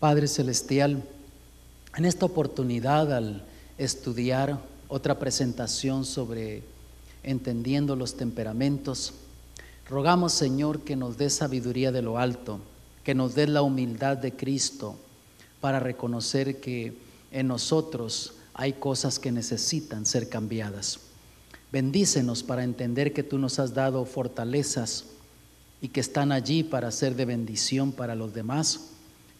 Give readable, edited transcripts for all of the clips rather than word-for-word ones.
Padre Celestial, en esta oportunidad al estudiar otra presentación sobre entendiendo los temperamentos, rogamos, Señor, que nos dé sabiduría de lo alto, que nos dé la humildad de Cristo para reconocer que en nosotros hay cosas que necesitan ser cambiadas. Bendícenos para entender que tú nos has dado fortalezas y que están allí para ser de bendición para los demás,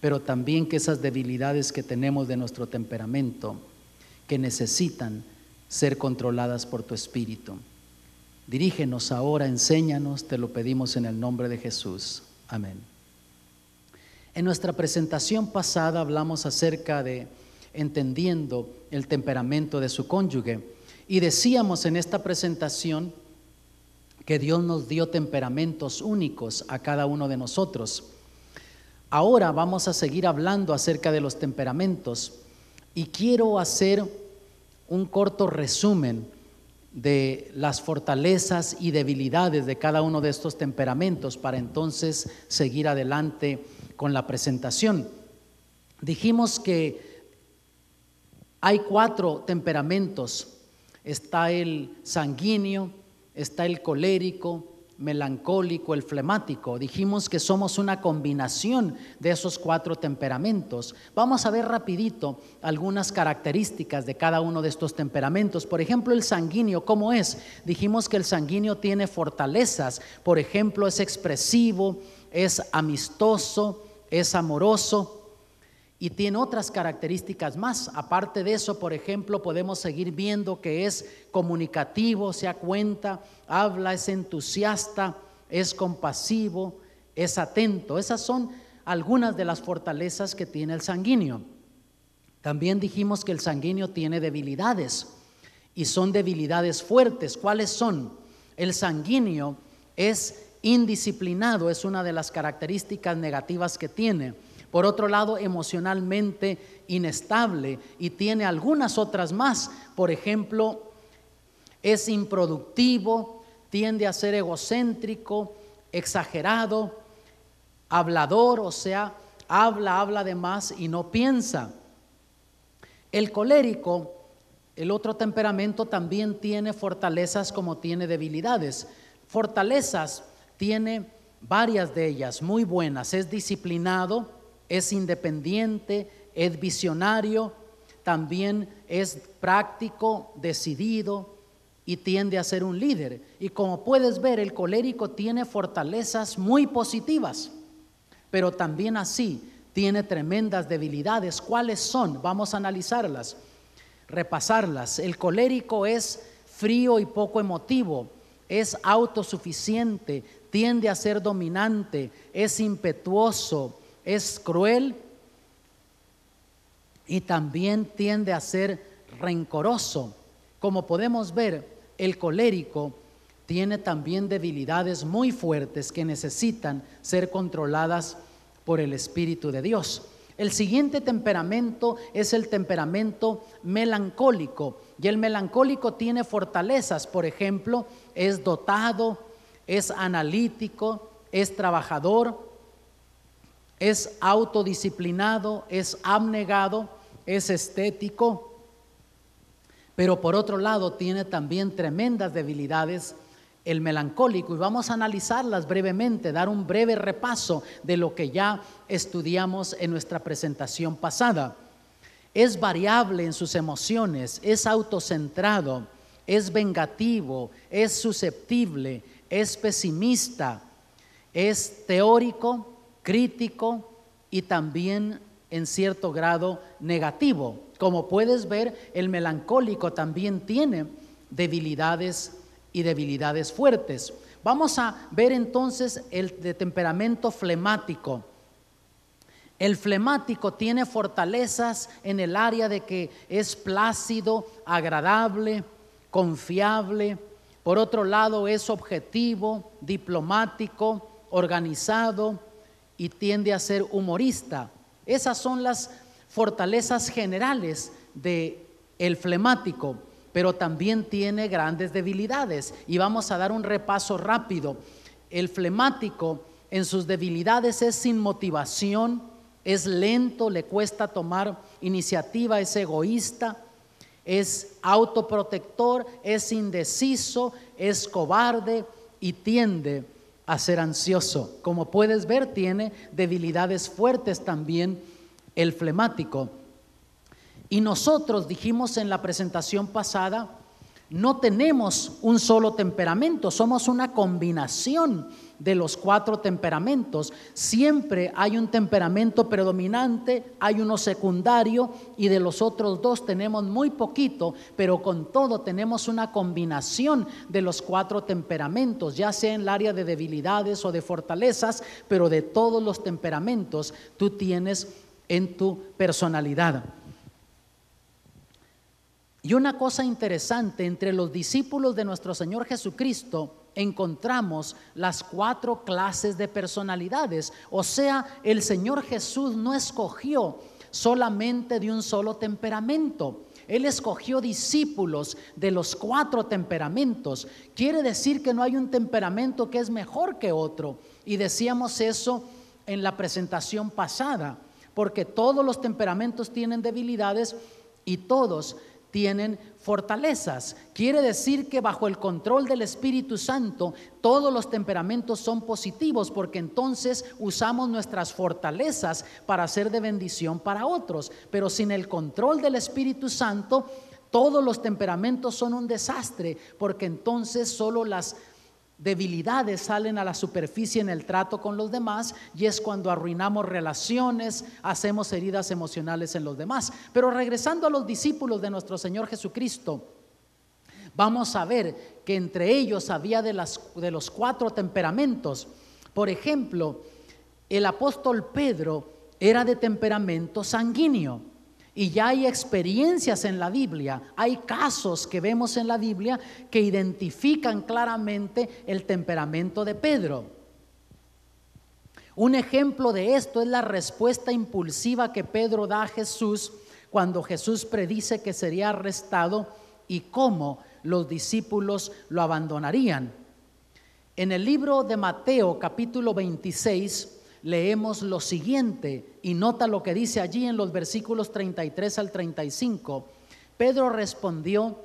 pero también que esas debilidades que tenemos de nuestro temperamento, que necesitan ser controladas por tu Espíritu. Dirígenos ahora, enséñanos, te lo pedimos en el nombre de Jesús. Amén. En nuestra presentación pasada hablamos acerca de entendiendo el temperamento de su cónyuge y decíamos en esta presentación que Dios nos dio temperamentos únicos a cada uno de nosotros. Ahora vamos a seguir hablando acerca de los temperamentos y quiero hacer un corto resumen de las fortalezas y debilidades de cada uno de estos temperamentos para entonces seguir adelante con la presentación. Dijimos que hay 4 temperamentos: está el sanguíneo, está el colérico, melancólico, el flemático. Dijimos que somos una combinación de esos 4 temperamentos. Vamos a ver rapidito algunas características de cada uno de estos temperamentos. Por ejemplo, el sanguíneo, ¿cómo es? Dijimos que el sanguíneo tiene fortalezas. Por ejemplo, es expresivo, es amistoso, es amoroso y tiene otras características más. Aparte de eso, por ejemplo, podemos seguir viendo que es comunicativo, se da cuenta, habla, es entusiasta, es compasivo, es atento. Esas son algunas de las fortalezas que tiene el sanguíneo. También dijimos que el sanguíneo tiene debilidades y son debilidades fuertes. ¿Cuáles son? El sanguíneo es indisciplinado, es una de las características negativas que tiene. Por otro lado, emocionalmente inestable y tiene algunas otras más. Por ejemplo, es improductivo, tiende a ser egocéntrico, exagerado, hablador, o sea, habla de más y no piensa. El colérico, el otro temperamento, también tiene fortalezas como tiene debilidades. Fortalezas tiene varias de ellas muy buenas. Es disciplinado, es independiente, es visionario, también es práctico, decidido y tiende a ser un líder. Y como puedes ver, el colérico tiene fortalezas muy positivas, pero también así tiene tremendas debilidades. ¿Cuáles son? Vamos a analizarlas, repasarlas. El colérico es frío y poco emotivo, es autosuficiente, tiende a ser dominante, es impetuoso, es cruel y también tiende a ser rencoroso. Como podemos ver, el colérico tiene también debilidades muy fuertes que necesitan ser controladas por el Espíritu de Dios. El siguiente temperamento es el temperamento melancólico, y el melancólico tiene fortalezas. Por ejemplo, es dotado, es analítico, es trabajador, es autodisciplinado, es abnegado, es estético, pero por otro lado tiene también tremendas debilidades el melancólico, y vamos a analizarlas brevemente, dar un breve repaso de lo que ya estudiamos en nuestra presentación pasada. Es variable en sus emociones, es autocentrado, es vengativo, es susceptible, es pesimista, es teórico, crítico y también en cierto grado negativo. Como puedes ver, el melancólico también tiene debilidades y debilidades fuertes. Vamos a ver entonces el de temperamento flemático. El flemático tiene fortalezas en el área de que es plácido, agradable, confiable. Por otro lado, es objetivo, diplomático, organizado y tiende a ser humorista. Esas son las fortalezas generales del flemático, pero también tiene grandes debilidades y vamos a dar un repaso rápido. El flemático en sus debilidades es sin motivación, es lento, le cuesta tomar iniciativa, es egoísta, es autoprotector, es indeciso, es cobarde y tiende a ser ansioso. Como puedes ver, tiene debilidades fuertes también el flemático. Y nosotros dijimos en la presentación pasada, no tenemos un solo temperamento, somos una combinación de los 4 temperamentos. Siempre hay un temperamento predominante, hay uno secundario y de los otros 2 tenemos muy poquito, pero con todo tenemos una combinación de los 4 temperamentos, ya sea en el área de debilidades o de fortalezas, pero de todos los temperamentos tú tienes en tu personalidad. Y una cosa interesante, entre los discípulos de nuestro Señor Jesucristo encontramos las 4 clases de personalidades. O sea, el Señor Jesús no escogió solamente de un solo temperamento. Él escogió discípulos de los 4 temperamentos. Quiere decir que no hay un temperamento que es mejor que otro. Y decíamos eso en la presentación pasada, porque todos los temperamentos tienen debilidades y todos tienen fortalezas. Quiere decir que bajo el control del Espíritu Santo todos los temperamentos son positivos, porque entonces usamos nuestras fortalezas para ser de bendición para otros. Pero sin el control del Espíritu Santo todos los temperamentos son un desastre, porque entonces solo las debilidades salen a la superficie en el trato con los demás, y es cuando arruinamos relaciones, hacemos heridas emocionales en los demás. Pero regresando a los discípulos de nuestro Señor Jesucristo, vamos a ver que entre ellos había de los 4 temperamentos. Por ejemplo, el apóstol Pedro era de temperamento sanguíneo. Y ya hay experiencias en la Biblia, hay casos que vemos en la Biblia que identifican claramente el temperamento de Pedro. Un ejemplo de esto es la respuesta impulsiva que Pedro da a Jesús cuando Jesús predice que sería arrestado y cómo los discípulos lo abandonarían. En el libro de Mateo, capítulo 26, leemos lo siguiente, y nota lo que dice allí en los versículos 33 al 35. Pedro respondió: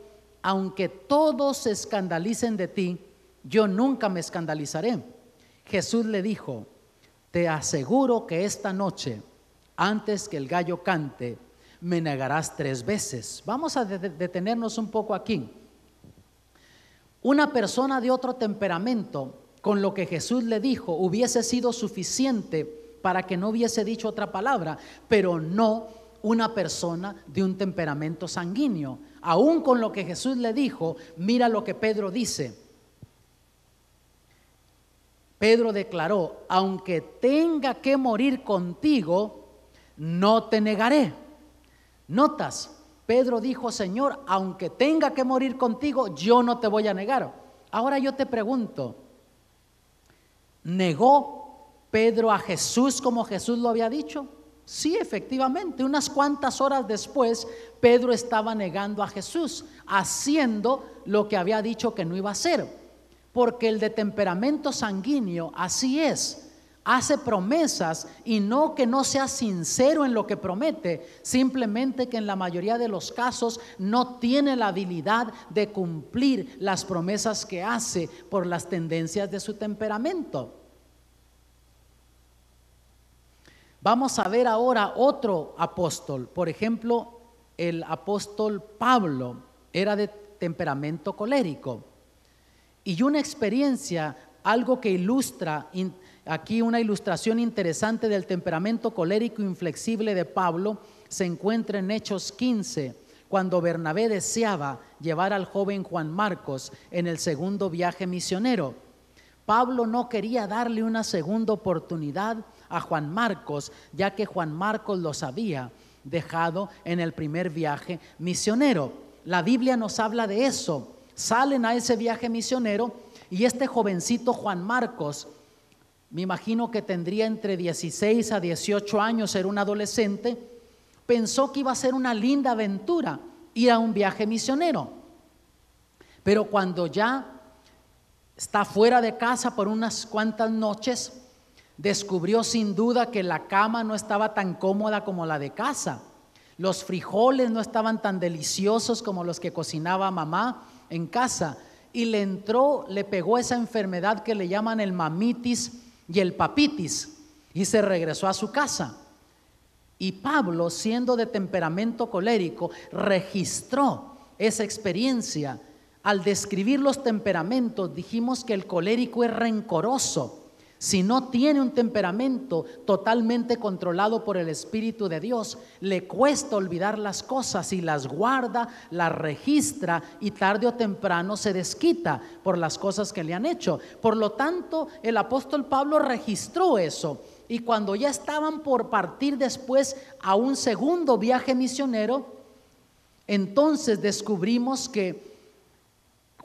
aunque todos se escandalicen de ti, yo nunca me escandalizaré. Jesús le dijo: te aseguro que esta noche, antes que el gallo cante, me negarás 3 veces. Vamos a detenernos un poco aquí. Una persona de otro temperamento, con lo que Jesús le dijo, hubiese sido suficiente para que no hubiese dicho otra palabra, pero no una persona de un temperamento sanguíneo. Aún con lo que Jesús le dijo, mira lo que Pedro dice. Pedro declaró: aunque tenga que morir contigo, no te negaré. Notas, Pedro dijo: Señor, aunque tenga que morir contigo, yo no te voy a negar. Ahora yo te pregunto, ¿negó Pedro a Jesús como Jesús lo había dicho? Sí, efectivamente, unas cuantas horas después, Pedro estaba negando a Jesús, haciendo lo que había dicho que no iba a hacer. Porque el de temperamento sanguíneo así es, hace promesas, y no que no sea sincero en lo que promete, simplemente que en la mayoría de los casos no tiene la habilidad de cumplir las promesas que hace por las tendencias de su temperamento. Vamos a ver ahora otro apóstol. Por ejemplo, el apóstol Pablo era de temperamento colérico. Y una experiencia, algo que ilustra aquí, una ilustración interesante del temperamento colérico inflexible de Pablo, se encuentra en Hechos 15, cuando Bernabé deseaba llevar al joven Juan Marcos en el segundo viaje misionero. Pablo no quería darle una segunda oportunidad a Juan Marcos, ya que Juan Marcos los había dejado en el primer viaje misionero. La Biblia nos habla de eso. Salen a ese viaje misionero y este jovencito Juan Marcos, me imagino que tendría entre 16 a 18 años, era un adolescente, pensó que iba a ser una linda aventura ir a un viaje misionero. Pero cuando ya está fuera de casa por unas cuantas noches, Descubrió sin duda que la cama no estaba tan cómoda como la de casa. Los frijoles no estaban tan deliciosos como los que cocinaba mamá en casa. Y le pegó esa enfermedad que le llaman el mamitis y el papitis. Y se regresó a su casa. Y Pablo, siendo de temperamento colérico, registró esa experiencia. Al describir los temperamentos, dijimos que el colérico es rencoroso. Si no tiene un temperamento totalmente controlado por el Espíritu de Dios, le cuesta olvidar las cosas y las guarda, las registra y tarde o temprano se desquita por las cosas que le han hecho. Por lo tanto, el apóstol Pablo registró eso. Y cuando ya estaban por partir después a un segundo viaje misionero, entonces descubrimos que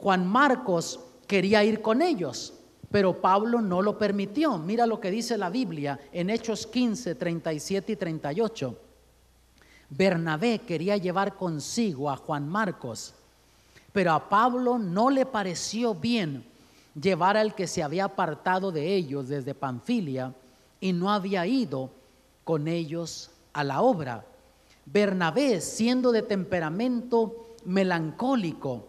Juan Marcos quería ir con ellos, pero Pablo no lo permitió. Mira lo que dice la Biblia en Hechos 15, 37 y 38. Bernabé quería llevar consigo a Juan Marcos, pero a Pablo no le pareció bien llevar al que se había apartado de ellos desde Panfilia y no había ido con ellos a la obra. Bernabé, siendo de temperamento melancólico,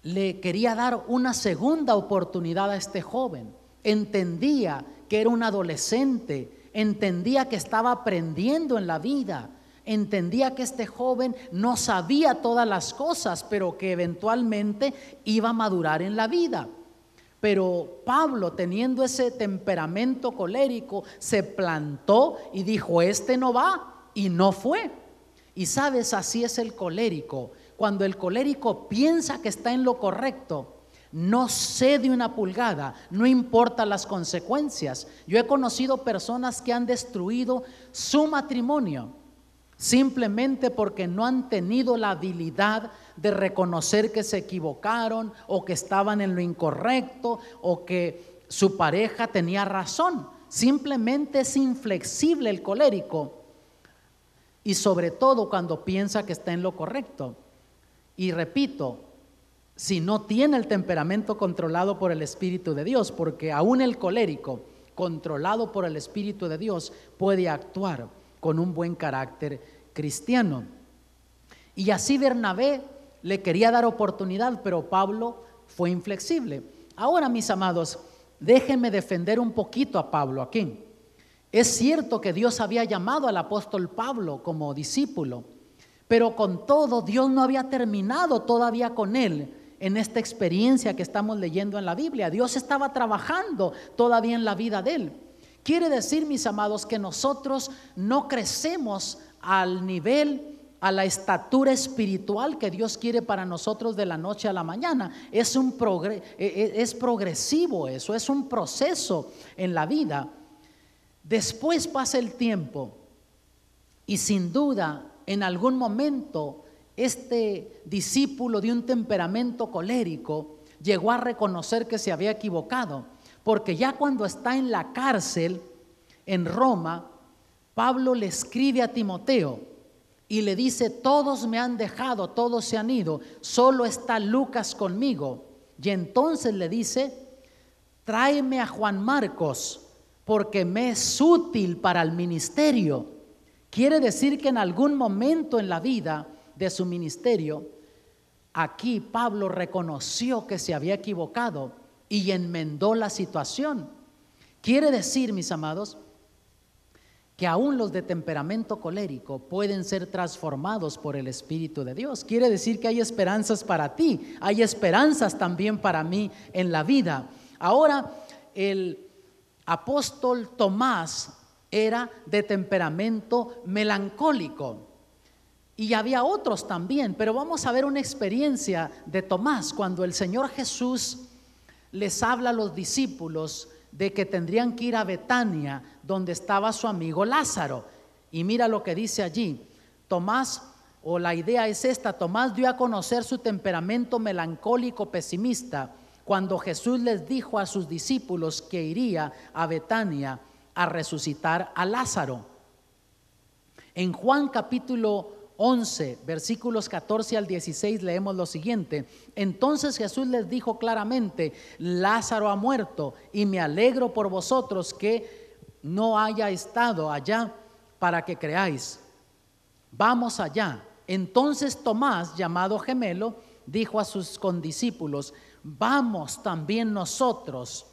le quería dar una segunda oportunidad a este joven. Entendía que era un adolescente, entendía que estaba aprendiendo en la vida, entendía que este joven no sabía todas las cosas, pero que eventualmente iba a madurar en la vida. Pero Pablo, teniendo ese temperamento colérico, se plantó y dijo: este no va, y no fue. Y sabes, así es el colérico. Cuando el colérico piensa que está en lo correcto, no cede una pulgada, no importa las consecuencias. Yo he conocido personas que han destruido su matrimonio simplemente porque no han tenido la habilidad de reconocer que se equivocaron o que estaban en lo incorrecto o que su pareja tenía razón. Simplemente es inflexible el colérico, y sobre todo cuando piensa que está en lo correcto. Y repito, si no tiene el temperamento controlado por el Espíritu de Dios, porque aún el colérico controlado por el Espíritu de Dios puede actuar con un buen carácter cristiano. Y así Bernabé le quería dar oportunidad, pero Pablo fue inflexible. Ahora, mis amados, déjenme defender un poquito a Pablo aquí. Es cierto que Dios había llamado al apóstol Pablo como discípulo, pero con todo Dios no había terminado todavía con él en esta experiencia que estamos leyendo en la Biblia. Dios estaba trabajando todavía en la vida de él. Quiere decir, mis amados, que nosotros no crecemos al nivel, a la estatura espiritual que Dios quiere para nosotros de la noche a la mañana. Es progresivo eso, es un proceso en la vida. Después pasa el tiempo y sin duda en algún momento este discípulo de un temperamento colérico llegó a reconocer que se había equivocado, porque ya cuando está en la cárcel en Roma, Pablo le escribe a Timoteo y le dice: todos me han dejado, todos se han ido, solo está Lucas conmigo. Y entonces le dice: tráeme a Juan Marcos, porque me es útil para el ministerio. Quiere decir que en algún momento en la vida de su ministerio, aquí Pablo reconoció que se había equivocado y enmendó la situación. Quiere decir, mis amados, que aún los de temperamento colérico pueden ser transformados por el Espíritu de Dios. Quiere decir que hay esperanzas para ti, hay esperanzas también para mí en la vida. Ahora, el apóstol Tomás era de temperamento melancólico y había otros también, pero vamos a ver una experiencia de Tomás cuando el Señor Jesús les habla a los discípulos de que tendrían que ir a Betania, donde estaba su amigo Lázaro. Y mira lo que dice allí. Tomás, o la idea es esta: Tomás dio a conocer su temperamento melancólico pesimista cuando Jesús les dijo a sus discípulos que iría a Betania a resucitar a Lázaro. En Juan capítulo 11, versículos 14 al 16, leemos lo siguiente: entonces Jesús les dijo claramente: Lázaro ha muerto, y me alegro por vosotros que no haya estado allá para que creáis. Vamos allá. Entonces Tomás, llamado Gemelo, dijo a sus condiscípulos: vamos también nosotros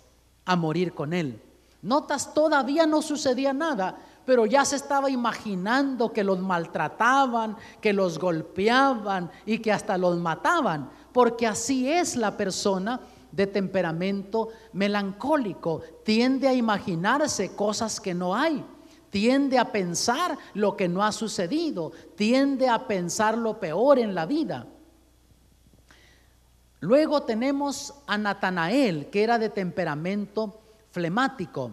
a morir con él. Notas, todavía no sucedía nada, pero ya se estaba imaginando que los maltrataban, que los golpeaban y que hasta los mataban, porque así es la persona de temperamento melancólico. Tiende a imaginarse cosas que no hay, tiende a pensar lo que no ha sucedido, tiende a pensar lo peor en la vida. Luego tenemos a Natanael, que era de temperamento flemático.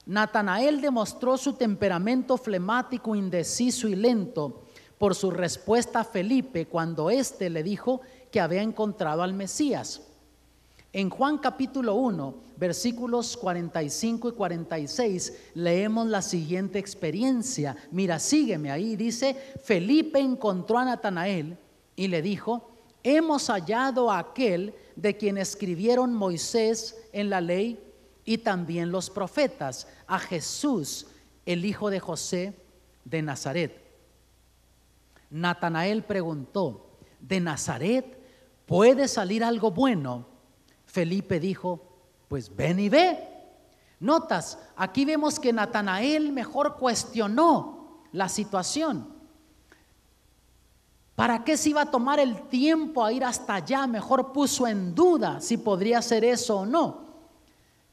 Natanael demostró su temperamento flemático, indeciso y lento por su respuesta a Felipe cuando éste le dijo que había encontrado al Mesías. En Juan capítulo 1, versículos 45 y 46, leemos la siguiente experiencia. Mira, sígueme ahí. Dice: Felipe encontró a Natanael y le dijo: hemos hallado a aquel de quien escribieron Moisés en la ley y también los profetas, a Jesús, el hijo de José de Nazaret. Natanael preguntó: ¿de Nazaret puede salir algo bueno? Felipe dijo: pues ven y ve. Notas, aquí vemos que Natanael mejor cuestionó la situación. ¿Para qué se iba a tomar el tiempo a ir hasta allá? Mejor puso en duda si podría ser eso o no.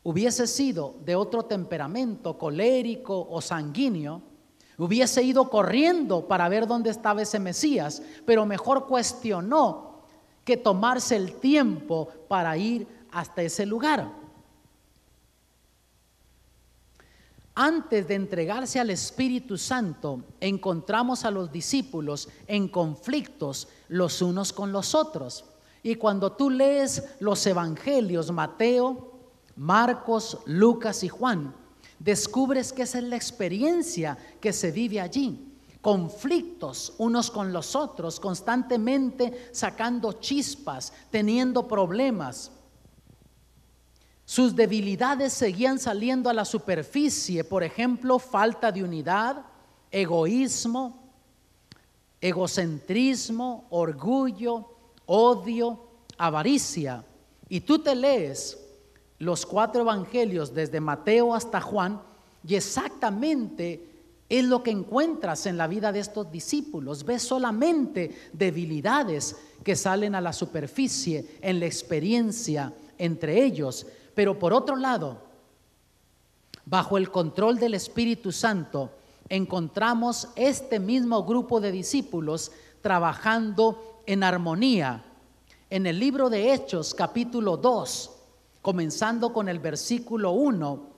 Hubiese sido de otro temperamento, colérico o sanguíneo, hubiese ido corriendo para ver dónde estaba ese Mesías, pero mejor cuestionó que tomarse el tiempo para ir hasta ese lugar. Antes de entregarse al Espíritu Santo, encontramos a los discípulos en conflictos los unos con los otros. Y cuando tú lees los evangelios, Mateo, Marcos, Lucas y Juan, descubres que esa es la experiencia que se vive allí. Conflictos unos con los otros, constantemente sacando chispas, teniendo problemas. Sus debilidades seguían saliendo a la superficie, por ejemplo, falta de unidad, egoísmo, egocentrismo, orgullo, odio, avaricia. Y tú te lees los 4 evangelios desde Mateo hasta Juan y exactamente es lo que encuentras en la vida de estos discípulos. Ves solamente debilidades que salen a la superficie en la experiencia entre ellos. Pero por otro lado, bajo el control del Espíritu Santo, encontramos este mismo grupo de discípulos trabajando en armonía. En el libro de Hechos, capítulo 2, comenzando con el versículo 1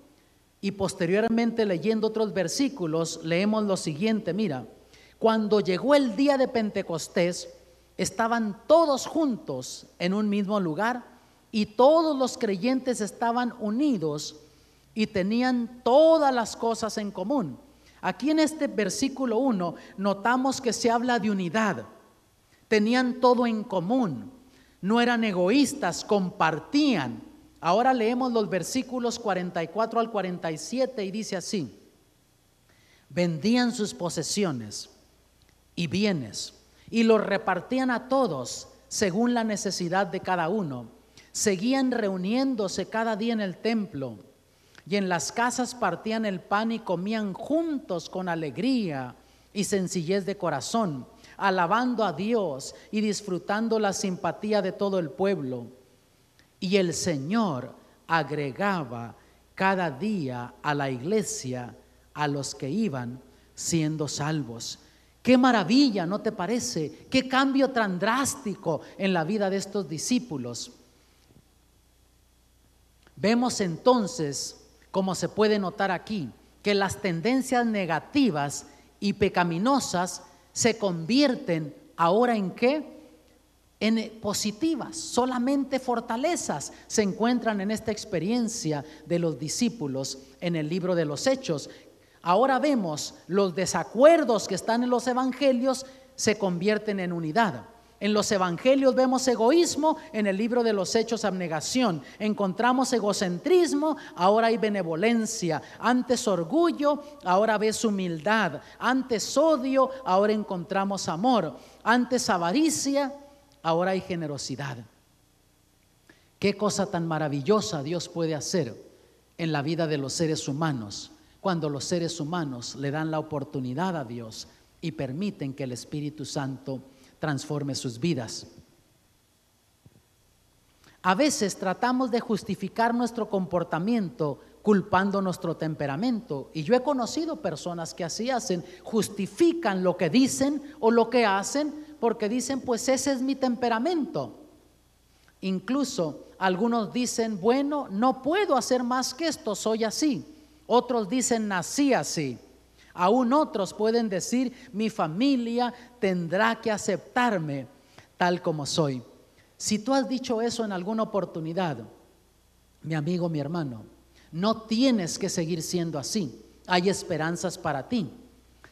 y posteriormente leyendo otros versículos, leemos lo siguiente. Mira: cuando llegó el día de Pentecostés, estaban todos juntos en un mismo lugar, y todos los creyentes estaban unidos y tenían todas las cosas en común. Aquí en este versículo 1 notamos que se habla de unidad. Tenían todo en común, no eran egoístas, compartían. Ahora leemos los versículos 44 al 47 y dice así: vendían sus posesiones y bienes y los repartían a todos según la necesidad de cada uno. Seguían reuniéndose cada día en el templo y en las casas partían el pan y comían juntos con alegría y sencillez de corazón, alabando a Dios y disfrutando la simpatía de todo el pueblo. Y el Señor agregaba cada día a la iglesia a los que iban siendo salvos. Qué maravilla, ¿no te parece? Qué cambio tan drástico en la vida de estos discípulos. Vemos entonces, como se puede notar aquí, que las tendencias negativas y pecaminosas se convierten ahora ¿en qué? En positivas. Solamente fortalezas se encuentran en esta experiencia de los discípulos en el libro de los Hechos. Ahora vemos los desacuerdos que están en los evangelios se convierten en unidad. En los evangelios vemos egoísmo, en el libro de los Hechos abnegación. Encontramos egocentrismo, ahora hay benevolencia. Antes orgullo, ahora ves humildad. Antes odio, ahora encontramos amor. Antes avaricia, ahora hay generosidad. Qué cosa tan maravillosa Dios puede hacer en la vida de los seres humanos, cuando los seres humanos le dan la oportunidad a Dios y permiten que el Espíritu Santo transforme sus vidas. A veces tratamos de justificar nuestro comportamiento culpando nuestro temperamento, y yo he conocido personas que así hacen, justifican lo que dicen o lo que hacen porque dicen, pues ese es mi temperamento. Incluso algunos dicen, bueno, no puedo hacer más que esto, soy así. Otros dicen, nací así. Aún otros pueden decir, mi familia tendrá que aceptarme tal como soy. Si tú has dicho eso en alguna oportunidad, mi amigo, mi hermano, no tienes que seguir siendo así. Hay esperanzas para ti,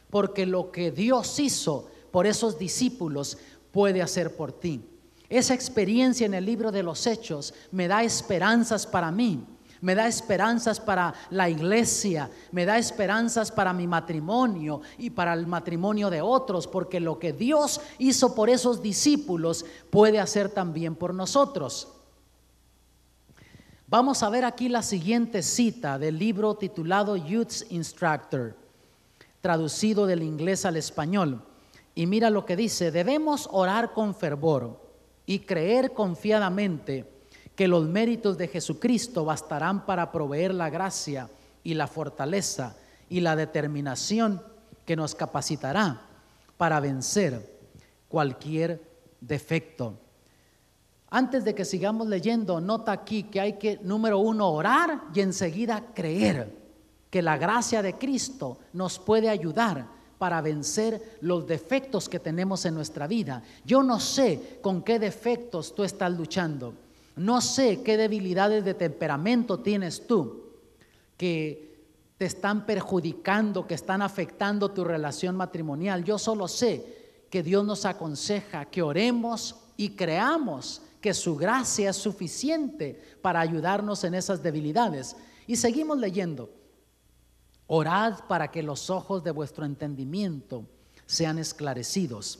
porque lo que Dios hizo por esos discípulos puede hacer por ti. Esa experiencia en el libro de los Hechos me da esperanzas para mí. Me da esperanzas para la iglesia, me da esperanzas para mi matrimonio y para el matrimonio de otros, porque lo que Dios hizo por esos discípulos puede hacer también por nosotros. Vamos a ver aquí la siguiente cita del libro titulado Youth Instructor, traducido del inglés al español. Y mira lo que dice: debemos orar con fervor y creer confiadamente que los méritos de Jesucristo bastarán para proveer la gracia y la fortaleza y la determinación que nos capacitará para vencer cualquier defecto. Antes de que sigamos leyendo, nota aquí que hay que, número uno, orar y enseguida creer que la gracia de Cristo nos puede ayudar para vencer los defectos que tenemos en nuestra vida. Yo no sé con qué defectos tú estás luchando. No sé qué debilidades de temperamento tienes tú que te están perjudicando, que están afectando tu relación matrimonial. Yo solo sé que Dios nos aconseja que oremos y creamos que su gracia es suficiente para ayudarnos en esas debilidades. Y seguimos leyendo: orad para que los ojos de vuestro entendimiento sean esclarecidos.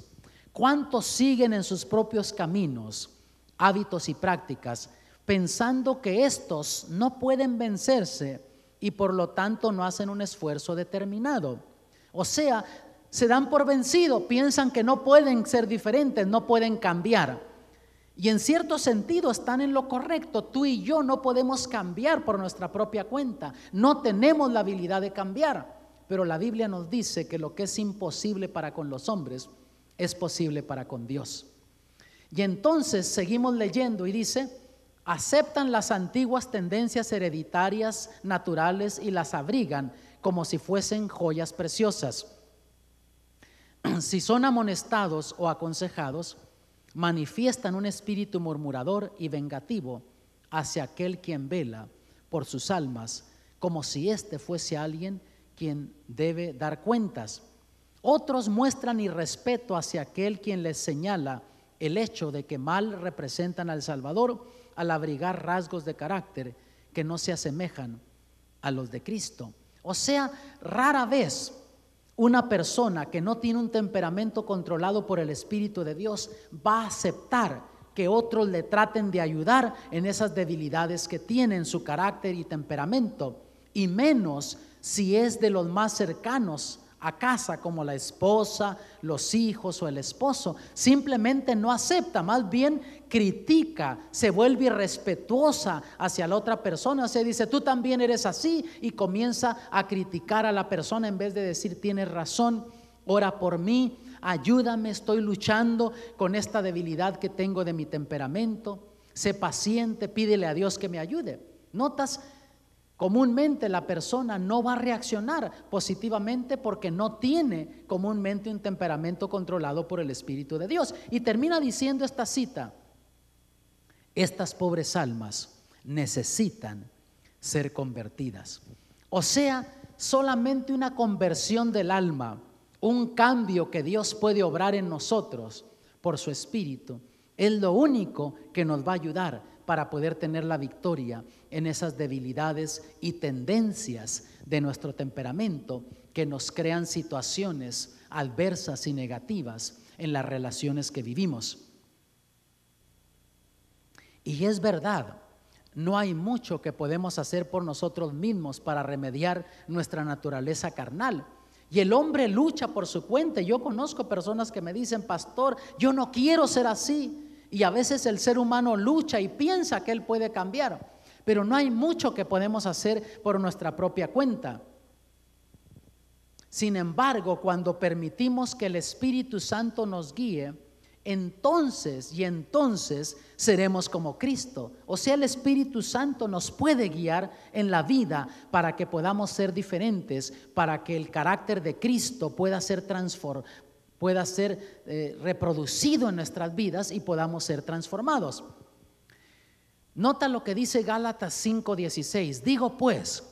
¿Cuántos siguen en sus propios caminos, hábitos y prácticas, pensando que estos no pueden vencerse y por lo tanto no hacen un esfuerzo determinado? O sea, se dan por vencido, piensan que no pueden ser diferentes, no pueden cambiar. Y en cierto sentido están en lo correcto. Tú y yo no podemos cambiar por nuestra propia cuenta, no tenemos la habilidad de cambiar, pero la Biblia nos dice que lo que es imposible para con los hombres es posible para con Dios. Y entonces seguimos leyendo y dice: aceptan las antiguas tendencias hereditarias naturales y las abrigan como si fuesen joyas preciosas. Si son amonestados o aconsejados, manifiestan un espíritu murmurador y vengativo hacia aquel quien vela por sus almas, como si éste fuese alguien quien debe dar cuentas. Otros muestran irrespeto hacia aquel quien les señala el hecho de que mal representan al Salvador al abrigar rasgos de carácter que no se asemejan a los de Cristo. O sea, rara vez una persona que no tiene un temperamento controlado por el Espíritu de Dios va a aceptar que otros le traten de ayudar en esas debilidades que tiene en su carácter y temperamento, y menos si es de los más cercanos a casa, como la esposa, los hijos o el esposo. Simplemente no acepta, más bien critica, se vuelve irrespetuosa hacia la otra persona. Se dice: tú también eres así, y comienza a criticar a la persona en vez de decir: tienes razón, ora por mí, ayúdame, estoy luchando con esta debilidad que tengo de mi temperamento. Sé paciente, pídele a Dios que me ayude. ¿Notas? Comúnmente la persona no va a reaccionar positivamente porque no tiene comúnmente un temperamento controlado por el Espíritu de Dios. Y termina diciendo esta cita: estas pobres almas necesitan ser convertidas. O sea, solamente una conversión del alma, un cambio que Dios puede obrar en nosotros por su Espíritu, es lo único que nos va a ayudar para poder tener la victoria en esas debilidades y tendencias de nuestro temperamento que nos crean situaciones adversas y negativas en las relaciones que vivimos. Y es verdad, no hay mucho que podemos hacer por nosotros mismos para remediar nuestra naturaleza carnal. Y el hombre lucha por su cuenta. Yo conozco personas que me dicen: pastor, yo no quiero ser así. Y a veces el ser humano lucha y piensa que él puede cambiar, pero no hay mucho que podemos hacer por nuestra propia cuenta. Sin embargo, cuando permitimos que el Espíritu Santo nos guíe, entonces seremos como Cristo. O sea, el Espíritu Santo nos puede guiar en la vida para que podamos ser diferentes, para que el carácter de Cristo pueda ser reproducido en nuestras vidas y podamos ser transformados. Nota lo que dice Gálatas 5:16. Digo pues,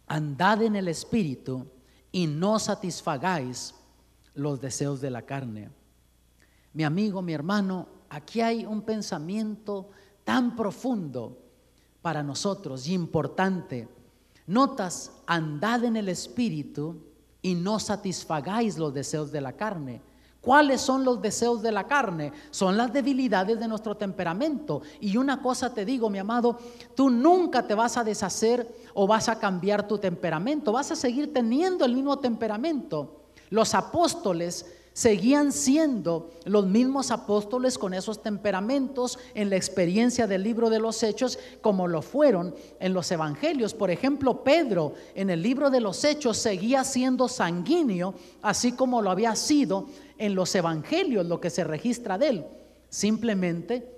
andad en el Espíritu y no satisfagáis los deseos de la carne. Mi amigo, mi hermano, aquí hay un pensamiento tan profundo para nosotros y importante. Notas, andad en el Espíritu y no satisfagáis los deseos de la carne. ¿Cuáles son los deseos de la carne? Son las debilidades de nuestro temperamento. Y una cosa te digo, mi amado, tú nunca te vas a deshacer o vas a cambiar tu temperamento. Vas a seguir teniendo el mismo temperamento. Los apóstoles seguían siendo los mismos apóstoles con esos temperamentos en la experiencia del libro de los Hechos, como lo fueron en los evangelios. Por ejemplo, Pedro en el libro de los Hechos seguía siendo sanguíneo, así como lo había sido en los evangelios, lo que se registra de él. Simplemente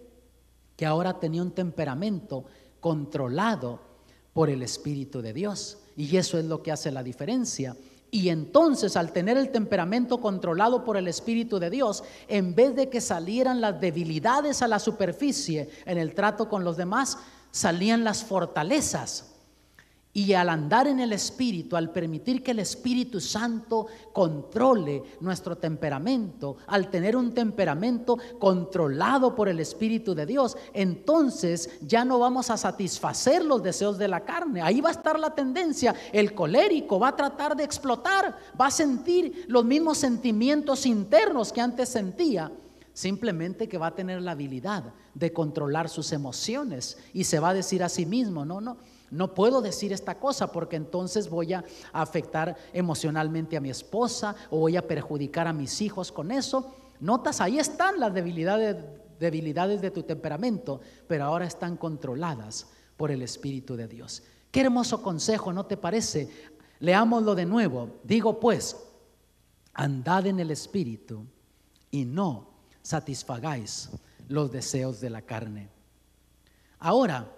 que ahora tenía un temperamento controlado por el Espíritu de Dios, y eso es lo que hace la diferencia. Y entonces, al tener el temperamento controlado por el Espíritu de Dios, en vez de que salieran las debilidades a la superficie en el trato con los demás, salían las fortalezas. Y al andar en el Espíritu, al permitir que el Espíritu Santo controle nuestro temperamento, al tener un temperamento controlado por el Espíritu de Dios, entonces ya no vamos a satisfacer los deseos de la carne. Ahí va a estar la tendencia. El colérico va a tratar de explotar, va a sentir los mismos sentimientos internos que antes sentía, simplemente que va a tener la habilidad de controlar sus emociones y se va a decir a sí mismo: no puedo decir esta cosa porque entonces voy a afectar emocionalmente a mi esposa o voy a perjudicar a mis hijos con eso. Notas, ahí están las debilidades de tu temperamento, pero ahora están controladas por el Espíritu de Dios. Qué hermoso consejo, ¿no te parece? Leámoslo de nuevo. Digo pues, andad en el Espíritu y no satisfagáis los deseos de la carne. Ahora,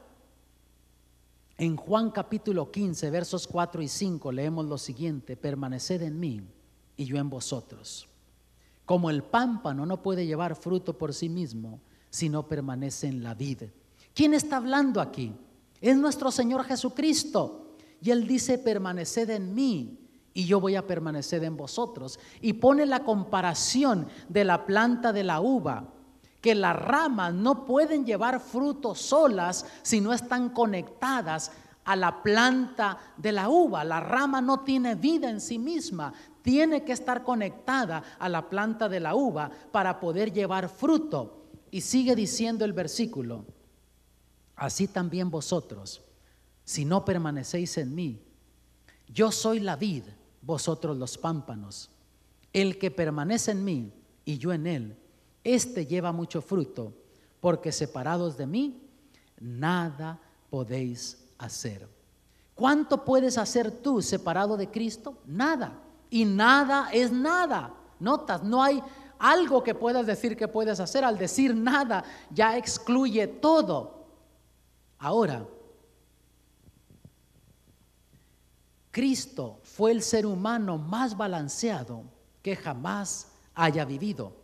en Juan capítulo 15, versos 4 y 5 leemos lo siguiente: permaneced en mí y yo en vosotros. Como el pámpano no puede llevar fruto por sí mismo si no permanece en la vid. ¿Quién está hablando aquí? Es nuestro Señor Jesucristo. Y Él dice: permaneced en mí y yo voy a permanecer en vosotros. Y pone la comparación de la planta de la uva, que las ramas no pueden llevar frutos solas si no están conectadas a la planta de la uva. La rama no tiene vida en sí misma, tiene que estar conectada a la planta de la uva para poder llevar fruto. Y sigue diciendo el versículo: así también vosotros, si no permanecéis en mí. Yo soy la vid, vosotros los pámpanos. El que permanece en mí y yo en él, este lleva mucho fruto, porque separados de mí nada podéis hacer. ¿Cuánto puedes hacer tú separado de Cristo? Nada. Y nada es nada. Notas, no hay algo que puedas decir que puedes hacer. Al decir nada ya excluye todo. Ahora, Cristo fue el ser humano más balanceado que jamás haya vivido.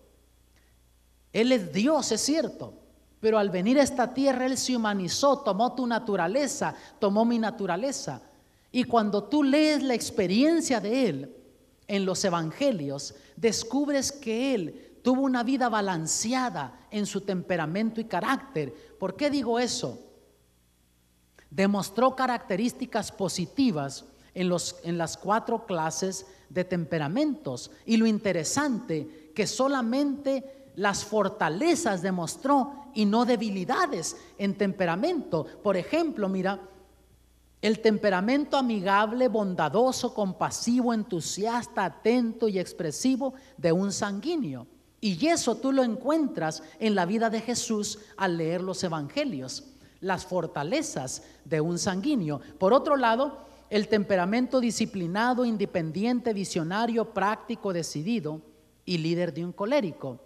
Él es Dios, es cierto, pero al venir a esta tierra Él se humanizó, tomó tu naturaleza, tomó mi naturaleza. Y cuando tú lees la experiencia de Él, en los evangelios, descubres que él tuvo una vida balanceada en su temperamento y carácter. ¿Por qué digo eso? Demostró características positivas en las 4 clases de temperamentos. Y lo interesante, que solamente las fortalezas demostró y no debilidades en temperamento. Por ejemplo, mira, el temperamento amigable, bondadoso, compasivo, entusiasta, atento y expresivo de un sanguíneo. Y eso tú lo encuentras en la vida de Jesús al leer los evangelios, las fortalezas de un sanguíneo. Por otro lado, el temperamento disciplinado, independiente, visionario, práctico, decidido y líder de un colérico.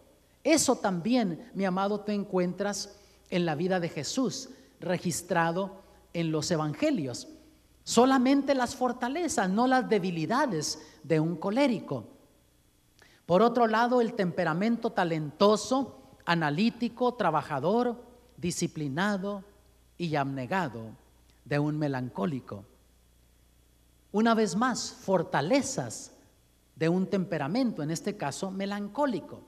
Eso también, mi amado, te encuentras en la vida de Jesús, registrado en los evangelios. Solamente las fortalezas, no las debilidades de un colérico. Por otro lado, el temperamento talentoso, analítico, trabajador, disciplinado y abnegado de un melancólico. Una vez más, fortalezas de un temperamento, en este caso melancólico.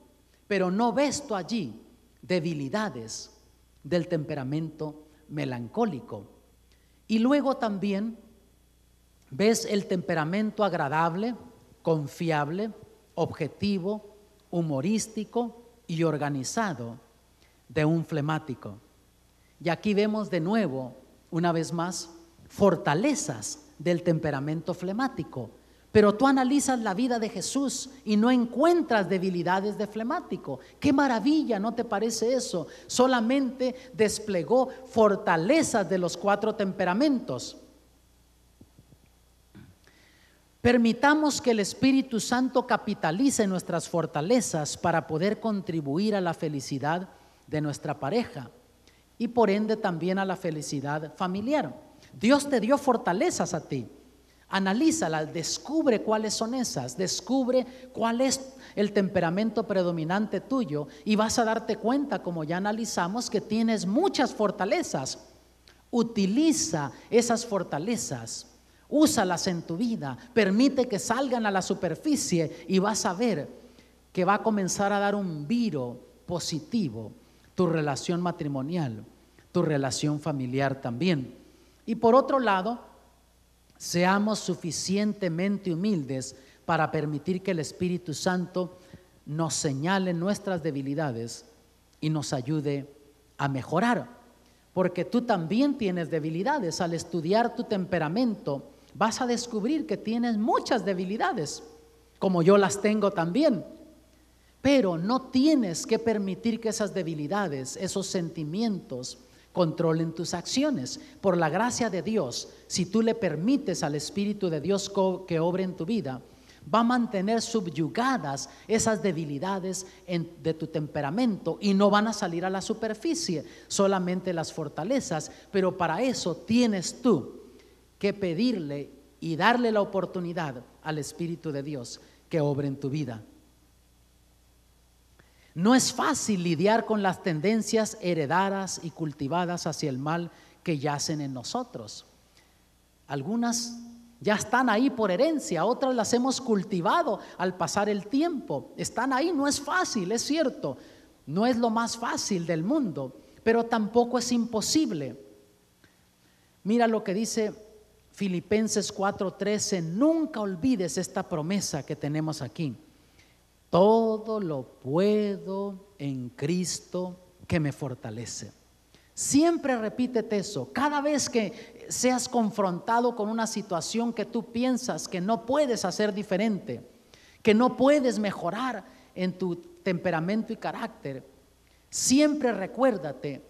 Pero no ves tú allí debilidades del temperamento melancólico. Y luego también ves el temperamento agradable, confiable, objetivo, humorístico y organizado de un flemático. Y aquí vemos de nuevo, una vez más, fortalezas del temperamento flemático. Pero tú analizas la vida de Jesús y no encuentras debilidades de flemático. ¡Qué maravilla! ¿No te parece eso? Solamente desplegó fortalezas de los 4 temperamentos. Permitamos que el Espíritu Santo capitalice nuestras fortalezas para poder contribuir a la felicidad de nuestra pareja y por ende también a la felicidad familiar. Dios te dio fortalezas a ti. Analízalas, descubre cuáles son esas, descubre cuál es el temperamento predominante tuyo y vas a darte cuenta, como ya analizamos, que tienes muchas fortalezas. Utiliza esas fortalezas, úsalas en tu vida, permite que salgan a la superficie y vas a ver que va a comenzar a dar un viro positivo tu relación matrimonial, tu relación familiar también. Y por otro lado, seamos suficientemente humildes para permitir que el Espíritu Santo nos señale nuestras debilidades y nos ayude a mejorar. Porque tú también tienes debilidades. Al estudiar tu temperamento, vas a descubrir que tienes muchas debilidades, como yo las tengo también. Pero no tienes que permitir que esas debilidades, esos sentimientos, controlen tus acciones. Por la gracia de Dios, si tú le permites al Espíritu de Dios que obre en tu vida, va a mantener subyugadas esas debilidades de tu temperamento y no van a salir a la superficie, solamente las fortalezas. Pero para eso tienes tú que pedirle y darle la oportunidad al Espíritu de Dios que obre en tu vida. No es fácil lidiar con las tendencias heredadas y cultivadas hacia el mal que yacen en nosotros. Algunas ya están ahí por herencia, otras las hemos cultivado al pasar el tiempo. Están ahí, no es fácil, es cierto, no es lo más fácil del mundo, pero tampoco es imposible. Mira lo que dice Filipenses 4:13, nunca olvides esta promesa que tenemos aquí. Todo lo puedo en Cristo que me fortalece. Siempre repítete eso. Cada vez que seas confrontado con una situación que tú piensas que no puedes hacer diferente, que no puedes mejorar en tu temperamento y carácter, siempre recuérdate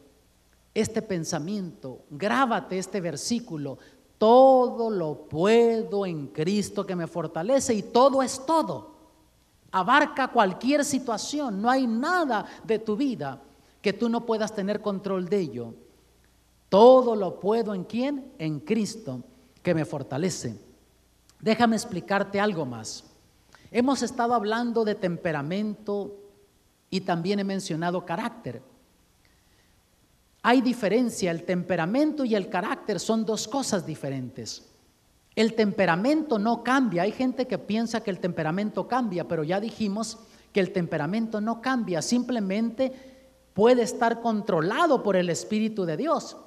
este pensamiento, grábate este versículo. Todo lo puedo en Cristo que me fortalece, y todo es todo. Abarca cualquier situación, no hay nada de tu vida que tú no puedas tener control de ello. Todo lo puedo ¿en quién? En Cristo que me fortalece. Déjame explicarte algo más. Hemos estado hablando de temperamento y también he mencionado carácter. Hay diferencia, el temperamento y el carácter son 2 cosas diferentes. El temperamento no cambia. Hay gente que piensa que el temperamento cambia, pero ya dijimos que el temperamento no cambia, simplemente puede estar controlado por el Espíritu de Dios.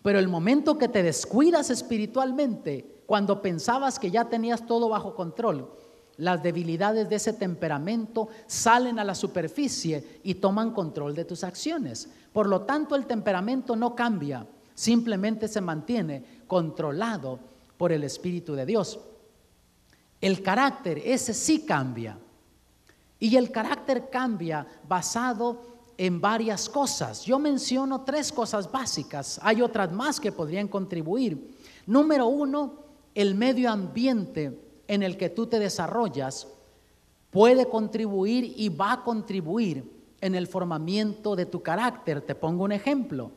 Pero el momento que te descuidas espiritualmente, cuando pensabas que ya tenías todo bajo control, las debilidades de ese temperamento salen a la superficie y toman control de tus acciones. Por lo tanto, el temperamento no cambia, simplemente se mantiene controlado por el Espíritu de Dios. El carácter, ese sí cambia. Y el carácter cambia basado en varias cosas. Yo menciono 3 cosas básicas. Hay otras más que podrían contribuir. Número 1, el medio ambiente en el que tú te desarrollas puede contribuir y va a contribuir en el formamiento de tu carácter. Te pongo un ejemplo.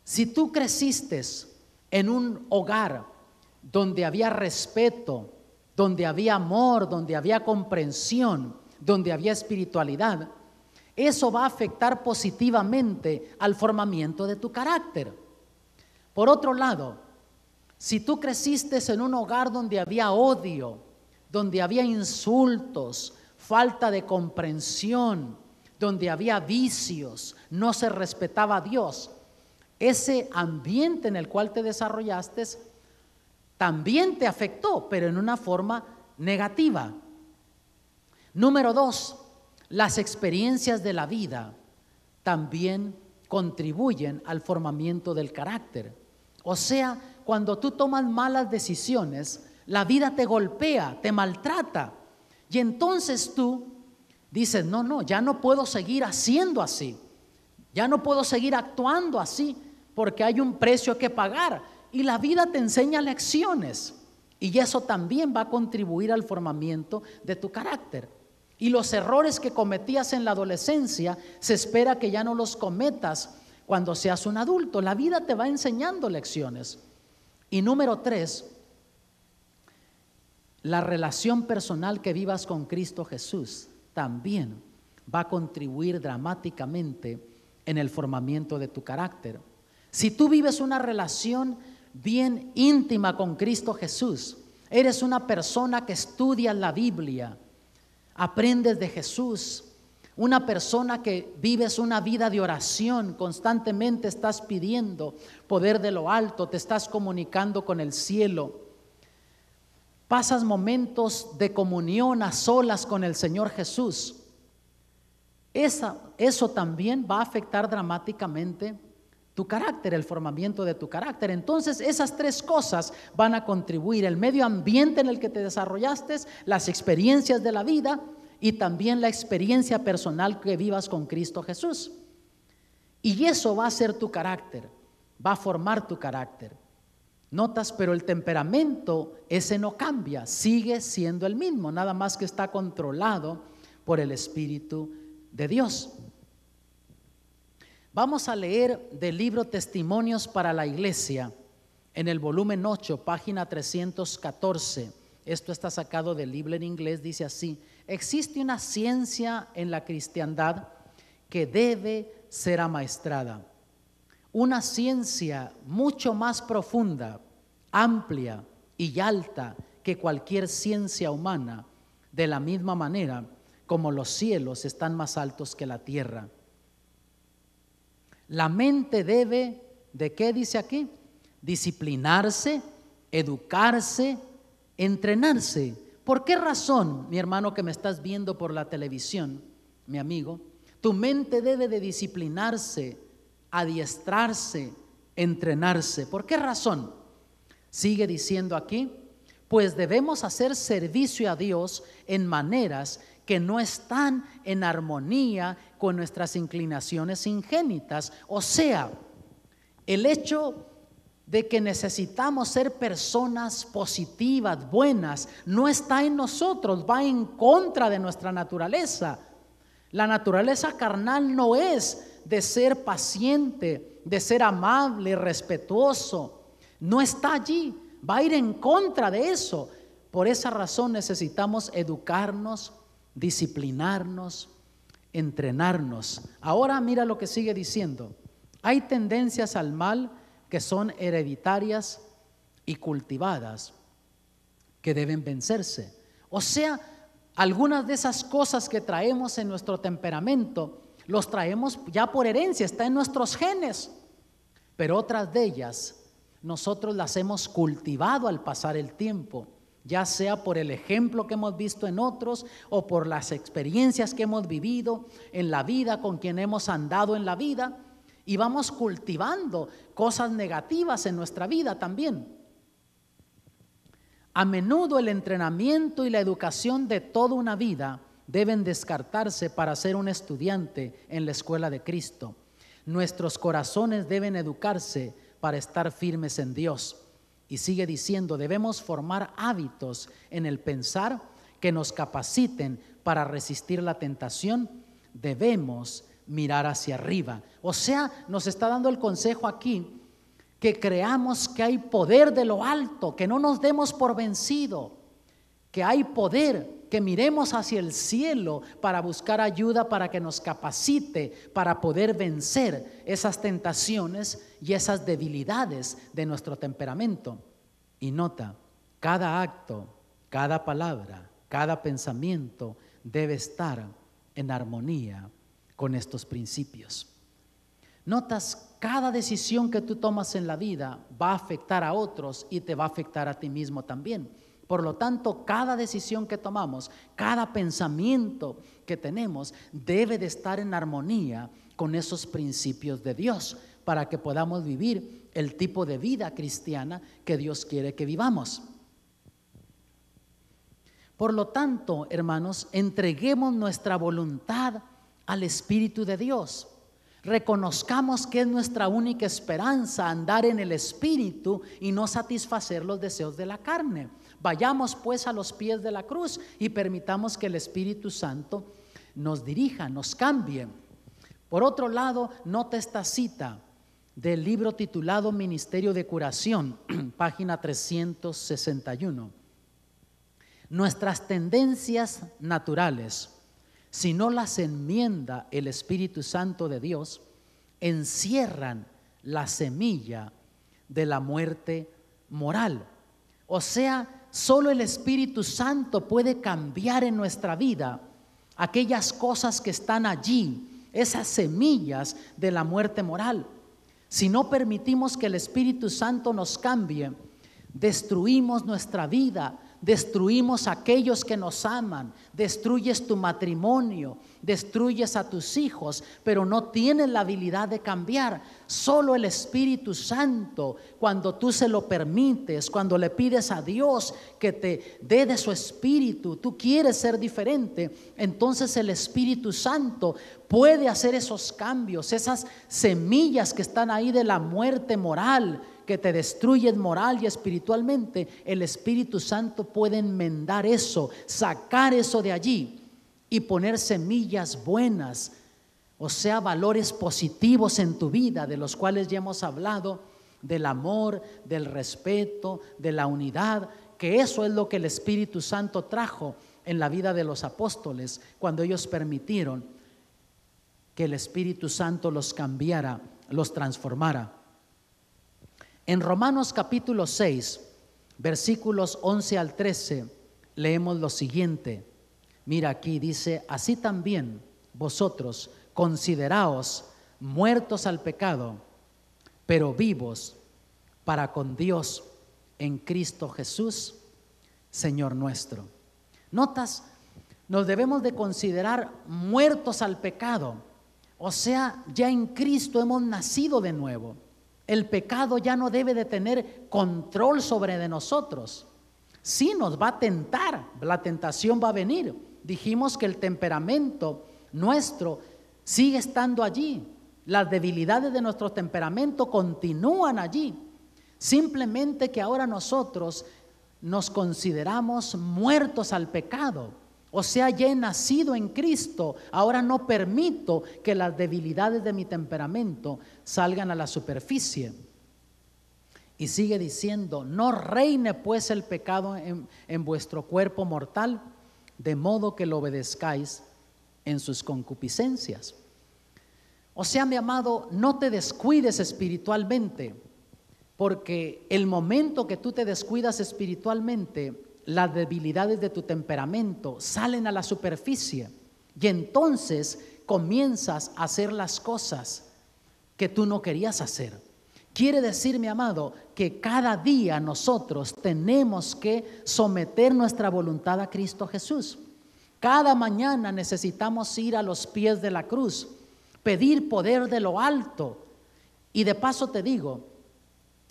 Si tú creciste en un hogar donde había respeto, donde había amor, donde había comprensión, donde había espiritualidad, eso va a afectar positivamente al formamiento de tu carácter. Por otro lado, si tú creciste en un hogar donde había odio, donde había insultos, falta de comprensión, donde había vicios, no se respetaba a Dios, ese ambiente en el cual te desarrollaste también te afectó, pero en una forma negativa. Número 2, las experiencias de la vida también contribuyen al formamiento del carácter. O sea, cuando tú tomas malas decisiones, la vida te golpea, te maltrata. Y entonces tú dices, no, ya no puedo seguir haciendo así. Ya no puedo seguir actuando así porque hay un precio que pagar. Y la vida te enseña lecciones. Y eso también va a contribuir al formamiento de tu carácter. Y los errores que cometías en la adolescencia, se espera que ya no los cometas cuando seas un adulto. La vida te va enseñando lecciones. Y número 3, la relación personal que vivas con Cristo Jesús también va a contribuir dramáticamente en el formamiento de tu carácter. Si tú vives una relación bien íntima con Cristo Jesús, eres una persona que estudia la Biblia, aprendes de Jesús, una persona que vives una vida de oración, constantemente estás pidiendo poder de lo alto, te estás comunicando con el cielo, pasas momentos de comunión a solas con el Señor Jesús. Eso también va a afectar dramáticamente tu carácter, el formamiento de tu carácter. Entonces esas 3 cosas van a contribuir: el medio ambiente en el que te desarrollaste, las experiencias de la vida y también la experiencia personal que vivas con Cristo Jesús. Y eso va a ser tu carácter, va a formar tu carácter. Notas, pero el temperamento ese no cambia, sigue siendo el mismo, nada más que está controlado por el Espíritu de Dios. Vamos a leer del libro Testimonios para la Iglesia, en el volumen 8, página 314. Esto está sacado del libro en inglés, dice así: existe una ciencia en la cristiandad que debe ser amaestrada. Una ciencia mucho más profunda, amplia y alta que cualquier ciencia humana, de la misma manera como los cielos están más altos que la tierra. La mente debe, ¿de qué dice aquí? Disciplinarse, educarse, entrenarse. ¿Por qué razón, mi hermano que me estás viendo por la televisión, mi amigo? Tu mente debe de disciplinarse, adiestrarse, entrenarse. ¿Por qué razón? Sigue diciendo aquí: pues debemos hacer servicio a Dios en maneras que no están en armonía con nuestras inclinaciones ingénitas. O sea, el hecho de que necesitamos ser personas positivas, buenas, no está en nosotros, va en contra de nuestra naturaleza. La naturaleza carnal no es de ser paciente, de ser amable, respetuoso. No está allí, va a ir en contra de eso. Por esa razón necesitamos educarnos, disciplinarnos, entrenarnos. Ahora mira lo que sigue diciendo: hay tendencias al mal que son hereditarias y cultivadas que deben vencerse. O sea, algunas de esas cosas que traemos en nuestro temperamento, los traemos ya por herencia, está en nuestros genes, pero otras de ellas nosotros las hemos cultivado al pasar el tiempo, ya sea por el ejemplo que hemos visto en otros o por las experiencias que hemos vivido en la vida, con quien hemos andado en la vida, y vamos cultivando cosas negativas en nuestra vida también. A menudo el entrenamiento y la educación de toda una vida deben descartarse para ser un estudiante en la escuela de Cristo. Nuestros corazones deben educarse para estar firmes en Dios. Y sigue diciendo, debemos formar hábitos en el pensar que nos capaciten para resistir la tentación. Debemos mirar hacia arriba. O sea, nos está dando el consejo aquí que creamos que hay poder de lo alto, que no nos demos por vencido, que hay poder, que miremos hacia el cielo para buscar ayuda, para que nos capacite para poder vencer esas tentaciones y esas debilidades de nuestro temperamento. Y nota, cada acto, cada palabra, cada pensamiento debe estar en armonía con estos principios. Notas, cada decisión que tú tomas en la vida va a afectar a otros y te va a afectar a ti mismo también. Por lo tanto, cada decisión que tomamos, cada pensamiento que tenemos debe de estar en armonía con esos principios de Dios para que podamos vivir el tipo de vida cristiana que Dios quiere que vivamos. Por lo tanto, hermanos, entreguemos nuestra voluntad al Espíritu de Dios. Reconozcamos que es nuestra única esperanza andar en el Espíritu y no satisfacer los deseos de la carne. Vayamos pues a los pies de la cruz y permitamos que el Espíritu Santo nos dirija, nos cambie. Por otro lado, nota esta cita del libro titulado Ministerio de Curación, página 361. Nuestras tendencias naturales, si no las enmienda el Espíritu Santo de Dios, encierran la semilla de la muerte moral. O sea, solo el Espíritu Santo puede cambiar en nuestra vida aquellas cosas que están allí, esas semillas de la muerte moral. Si no permitimos que el Espíritu Santo nos cambie, destruimos nuestra vida, destruimos a aquellos que nos aman, destruyes tu matrimonio, destruyes a tus hijos, pero no tienes la habilidad de cambiar. Solo el Espíritu Santo, cuando tú se lo permites, cuando le pides a Dios que te dé de su Espíritu, tú quieres ser diferente, entonces el Espíritu Santo puede hacer esos cambios, esas semillas que están ahí de la muerte moral, que te destruyen moral y espiritualmente. El Espíritu Santo puede enmendar eso, sacar eso de allí y poner semillas buenas, o sea, valores positivos en tu vida, de los cuales ya hemos hablado, del amor, del respeto, de la unidad, que eso es lo que el Espíritu Santo trajo en la vida de los apóstoles cuando ellos permitieron que el Espíritu Santo los cambiara, los transformara. En Romanos capítulo 6, versículos 11 al 13, leemos lo siguiente. Mira, aquí dice: así también vosotros consideraos muertos al pecado, pero vivos para con Dios en Cristo Jesús, Señor nuestro. Notas, nos debemos de considerar muertos al pecado, o sea, ya en Cristo hemos nacido de nuevo. El pecado ya no debe de tener control sobre de nosotros. Sí nos va a tentar, la tentación va a venir. Dijimos que el temperamento nuestro sigue estando allí. Las debilidades de nuestro temperamento continúan allí. Simplemente que ahora nosotros nos consideramos muertos al pecado. O sea, ya he nacido en Cristo. Ahora no permito que las debilidades de mi temperamento salgan a la superficie. Y sigue diciendo: no reine pues el pecado en vuestro cuerpo mortal, de modo que lo obedezcáis en sus concupiscencias. O sea, mi amado, no te descuides espiritualmente, porque el momento que tú te descuidas espiritualmente, las debilidades de tu temperamento salen a la superficie y entonces comienzas a hacer las cosas que tú no querías hacer. Quiere decir, mi amado, que cada día nosotros tenemos que someter nuestra voluntad a Cristo Jesús. Cada mañana necesitamos ir a los pies de la cruz, pedir poder de lo alto. Y de paso te digo,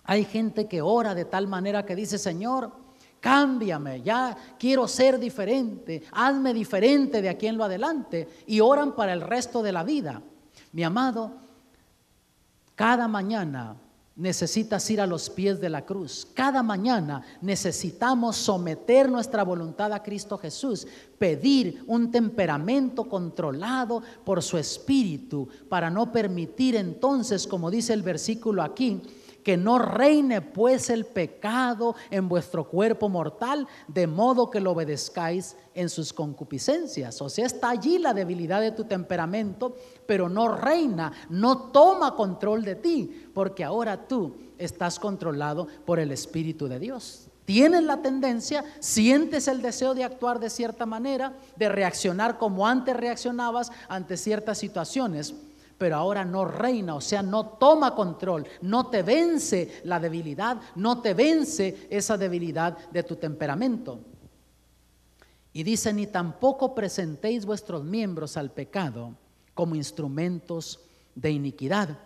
hay gente que ora de tal manera que dice: Señor, cámbiame, ya quiero ser diferente, hazme diferente de aquí en lo adelante, y oran para el resto de la vida. Mi amado, cada mañana necesitas ir a los pies de la cruz. Cada mañana necesitamos someter nuestra voluntad a Cristo Jesús, pedir un temperamento controlado por su Espíritu, para no permitir entonces, como dice el versículo aquí, que no reine pues el pecado en vuestro cuerpo mortal, de modo que lo obedezcáis en sus concupiscencias. O sea, está allí la debilidad de tu temperamento, pero no reina, no toma control de ti, porque ahora tú estás controlado por el Espíritu de Dios. Tienes la tendencia, sientes el deseo de actuar de cierta manera, de reaccionar como antes reaccionabas ante ciertas situaciones, pero ahora no reina, o sea, no toma control, no te vence la debilidad, no te vence esa debilidad de tu temperamento. Y dice: ni tampoco presentéis vuestros miembros al pecado como instrumentos de iniquidad,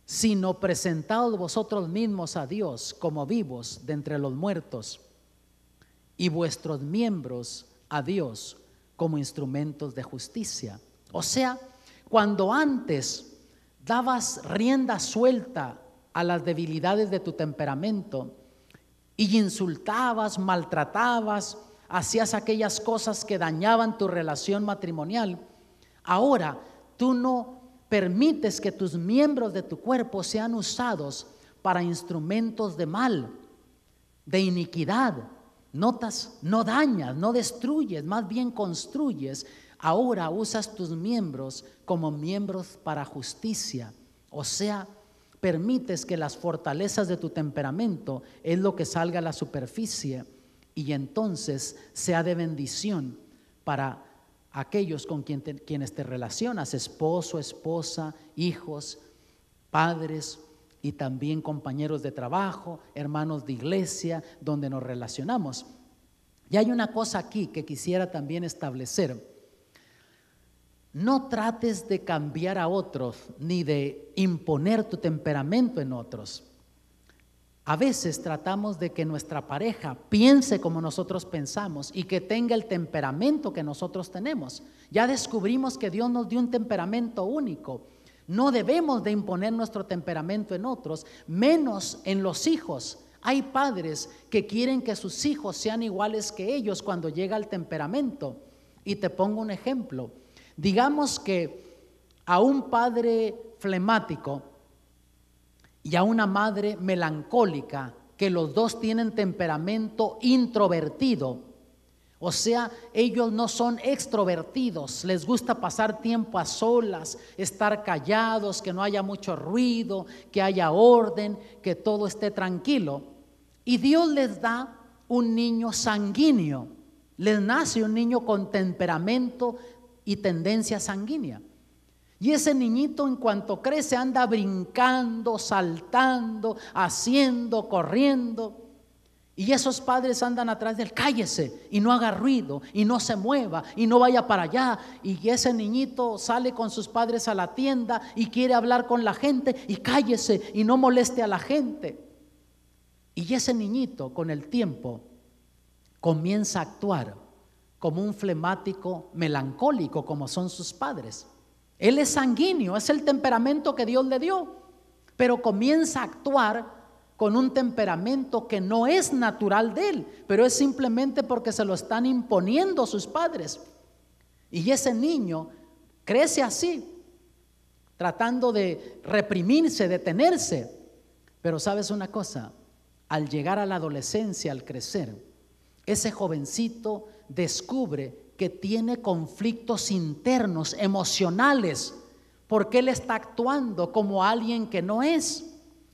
sino presentaos vosotros mismos a Dios como vivos de entre los muertos, y vuestros miembros a Dios como instrumentos de justicia. O sea, cuando antes dabas rienda suelta a las debilidades de tu temperamento y insultabas, maltratabas, hacías aquellas cosas que dañaban tu relación matrimonial, ahora tú no permites que tus miembros de tu cuerpo sean usados para instrumentos de mal, de iniquidad. Notas, no dañas, no destruyes, más bien construyes. Ahora usas tus miembros como miembros para justicia. O sea, permites que las fortalezas de tu temperamento es lo que salga a la superficie, y entonces sea de bendición para aquellos con quienes te relacionas: esposo, esposa, hijos, padres, y también compañeros de trabajo, hermanos de iglesia, donde nos relacionamos. Y hay una cosa aquí que quisiera también establecer: no trates de cambiar a otros ni de imponer tu temperamento en otros. A veces tratamos de que nuestra pareja piense como nosotros pensamos y que tenga el temperamento que nosotros tenemos. Ya descubrimos que Dios nos dio un temperamento único. No debemos de imponer nuestro temperamento en otros, menos en los hijos. Hay padres que quieren que sus hijos sean iguales que ellos cuando llega el temperamento. Y te pongo un ejemplo. Digamos que a un padre flemático y a una madre melancólica, que los dos tienen temperamento introvertido, o sea, ellos no son extrovertidos, les gusta pasar tiempo a solas, estar callados, que no haya mucho ruido, que haya orden, que todo esté tranquilo. Y Dios les da un niño sanguíneo, les nace un niño con temperamento y tendencia sanguínea. Y ese niñito, en cuanto crece, anda brincando, saltando, haciendo, corriendo. Y esos padres andan atrás de él: cállese y no haga ruido y no se mueva y no vaya para allá. Y ese niñito sale con sus padres a la tienda y quiere hablar con la gente, y cállese y no moleste a la gente. Y ese niñito, con el tiempo, comienza a actuar como un flemático melancólico, como son sus padres. Él es sanguíneo, es el temperamento que Dios le dio, pero comienza a actuar con un temperamento que no es natural de él, pero es simplemente porque se lo están imponiendo sus padres. Y ese niño crece así, tratando de reprimirse, detenerse. Pero sabes una cosa, al llegar a la adolescencia, al crecer, ese jovencito descubre que tiene conflictos internos, emocionales, porque él está actuando como alguien que no es.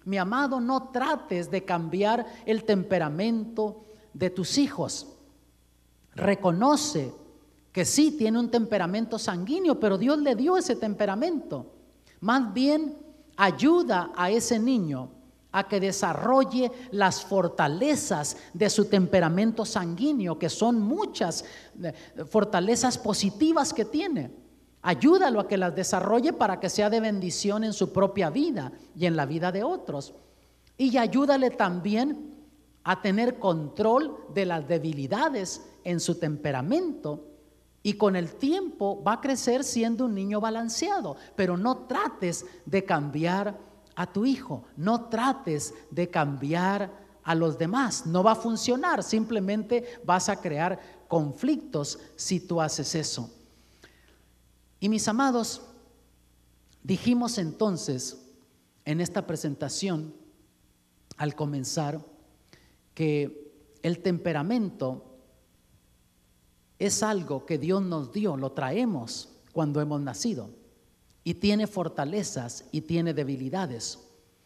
Mi amado, no trates de cambiar el temperamento de tus hijos. Reconoce que sí tiene un temperamento sanguíneo, pero Dios le dio ese temperamento. Más bien, ayuda a ese niño a que desarrolle las fortalezas de su temperamento sanguíneo, que son muchas fortalezas positivas que tiene. Ayúdalo a que las desarrolle para que sea de bendición en su propia vida y en la vida de otros. Y ayúdale también a tener control de las debilidades en su temperamento. Y con el tiempo va a crecer siendo un niño balanceado. Pero no trates de cambiar a tu hijo, no trates de cambiar a los demás. No va a funcionar, simplemente vas a crear conflictos si tú haces eso. Y mis amados, dijimos entonces en esta presentación, al comenzar, que el temperamento es algo que Dios nos dio, lo traemos cuando hemos nacido, y tiene fortalezas y tiene debilidades.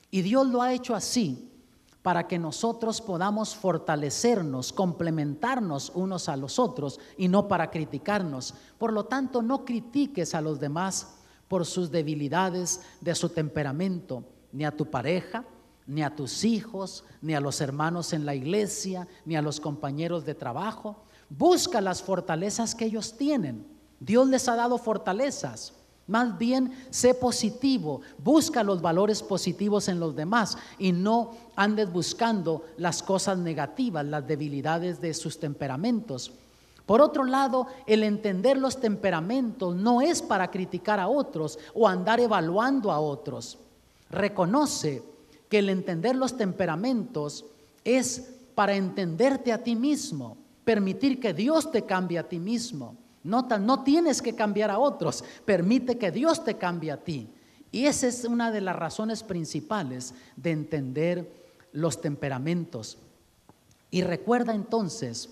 Y Dios lo ha hecho así para que nosotros podamos fortalecernos, complementarnos unos a los otros y no para criticarnos. Por lo tanto, no critiques a los demás por sus debilidades de su temperamento, ni a tu pareja, ni a tus hijos, ni a los hermanos en la iglesia, ni a los compañeros de trabajo. Busca las fortalezas que ellos tienen. Dios les ha dado fortalezas. Más bien, sé positivo, busca los valores positivos en los demás y no andes buscando las cosas negativas, las debilidades de sus temperamentos. Por otro lado, el entender los temperamentos no es para criticar a otros o andar evaluando a otros. Reconoce que el entender los temperamentos es para entenderte a ti mismo, permitir que Dios te cambie a ti mismo. No tienes que cambiar a otros, permite que Dios te cambie a ti. Y esa es una de las razones principales de entender los temperamentos. Y recuerda entonces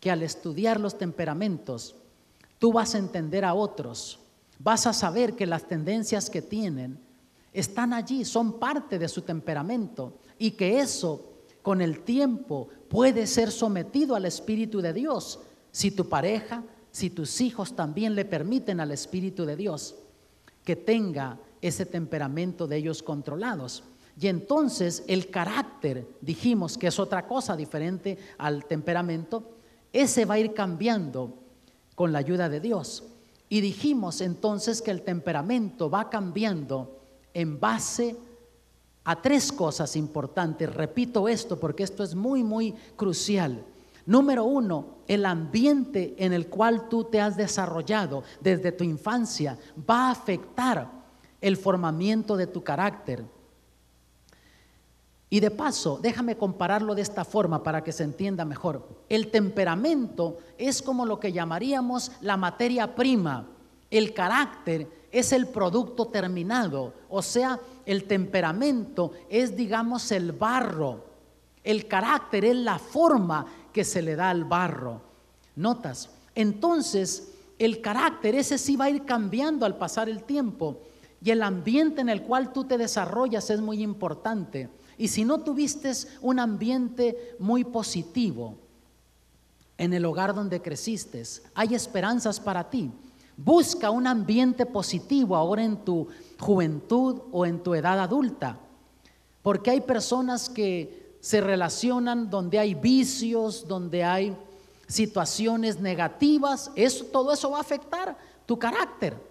que al estudiar los temperamentos, tú vas a entender a otros, vas a saber que las tendencias que tienen están allí, son parte de su temperamento, y que eso con el tiempo puede ser sometido al Espíritu de Dios si tu pareja, si tus hijos también le permiten al Espíritu de Dios que tenga ese temperamento de ellos controlados. Y entonces el carácter, dijimos que es otra cosa diferente al temperamento, ese va a ir cambiando con la ayuda de Dios. Y dijimos entonces que el temperamento va cambiando en base a tres cosas importantes. Repito esto porque esto es muy, muy crucial. Número uno, el ambiente en el cual tú te has desarrollado desde tu infancia va a afectar el formamiento de tu carácter. Y de paso, déjame compararlo de esta forma para que se entienda mejor. El temperamento es como lo que llamaríamos la materia prima. El carácter es el producto terminado. O sea, el temperamento es, digamos, el barro. El carácter es la forma que se le da al barro. ¿Notas? Entonces, el carácter ese sí va a ir cambiando al pasar el tiempo. Y el ambiente en el cual tú te desarrollas es muy importante. Y si no tuviste un ambiente muy positivo en el hogar donde creciste, hay esperanzas para ti. Busca un ambiente positivo ahora en tu juventud o en tu edad adulta, porque hay personas que se relacionan donde hay vicios, donde hay situaciones negativas. Todo eso va a afectar tu carácter.